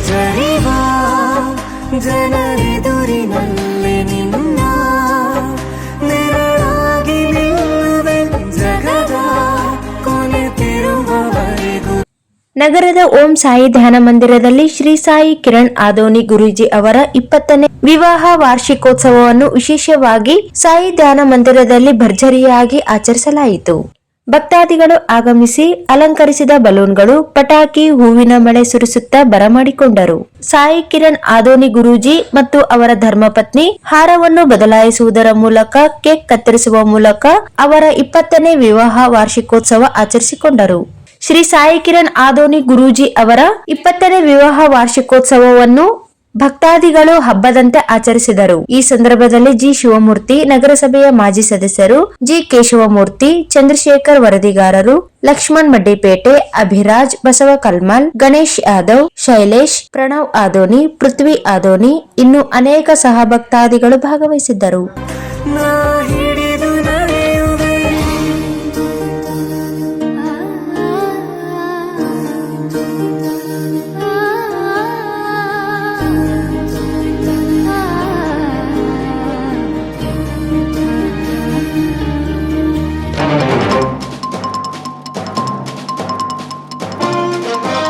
ಜರಿವಾ ಜನರೆದುರಿನಲ್ಲಿ ನಿನ್ನ ನೆರಳಾಗಿ ನಿಲ್ಲುವೆ ಜಗದ ಕೊನೆ ತಿರುವವರೆಗೂ. ನಗರದ ಓಂ ಸಾಯಿ ಧ್ಯಾನ ಮಂದಿರದಲ್ಲಿ ಶ್ರೀ ಸಾಯಿ ಕಿರಣ್ ಆದೋನಿ ಗುರೂಜಿ ಅವರ 20ನೇ ವಿವಾಹ ವಾರ್ಷಿಕೋತ್ಸವವನ್ನು ವಿಶೇಷವಾಗಿ ಸಾಯಿ ಧ್ಯಾನ ಮಂದಿರದಲ್ಲಿ ಭರ್ಜರಿಯಾಗಿ ಆಚರಿಸಲಾಯಿತು. ಭಕ್ತಾದಿಗಳು ಆಗಮಿಸಿ ಅಲಂಕರಿಸಿದ ಬಲೂನ್ಗಳು, ಪಟಾಕಿ, ಹೂವಿನ ಮಳೆ ಸುರಿಸುತ್ತಾ ಬರಮಾಡಿಕೊಂಡರು. ಸಾಯಿ ಕಿರಣ್ ಆದೋನಿ ಗುರೂಜಿ ಮತ್ತು ಅವರ ಧರ್ಮಪತ್ನಿ ಹಾರವನ್ನು ಬದಲಾಯಿಸುವುದರ ಮೂಲಕ, ಕೇಕ್ ಕತ್ತರಿಸುವ ಮೂಲಕ ಅವರ 20ನೇ ವಿವಾಹ ವಾರ್ಷಿಕೋತ್ಸವ ಆಚರಿಸಿಕೊಂಡರು. ಶ್ರೀ ಸಾಯಿ ಕಿರಣ್ ಆದೋನಿ ಗುರೂಜಿ ಅವರ 20ನೇ ವಿವಾಹ ವಾರ್ಷಿಕೋತ್ಸವವನ್ನು ಭಕ್ತಾದಿಗಳು ಹಬ್ಬದಂತೆ ಆಚರಿಸಿದರು. ಈ ಸಂದರ್ಭದಲ್ಲಿ ಜಿ ಶಿವಮೂರ್ತಿ, ನಗರಸಭೆಯ ಮಾಜಿ ಸದಸ್ಯರು, ಜಿ ಕೇಶವಮೂರ್ತಿ, ಚಂದ್ರಶೇಖರ್ ವರದಿಗಾರರು, ಲಕ್ಷ್ಮಣ್ ಮಡ್ಡಿಪೇಟೆ, ಅಭಿರಾಜ್, ಬಸವ ಕಲ್ಮಲ್, ಗಣೇಶ್ ಯಾದವ್, ಶೈಲೇಶ್, ಪ್ರಣವ್ ಆದೋನಿ, ಪೃಥ್ವಿ ಆದೋನಿ, ಇನ್ನು ಅನೇಕ ಸಹ ಭಕ್ತಾದಿಗಳು ಭಾಗವಹಿಸಿದ್ದರು.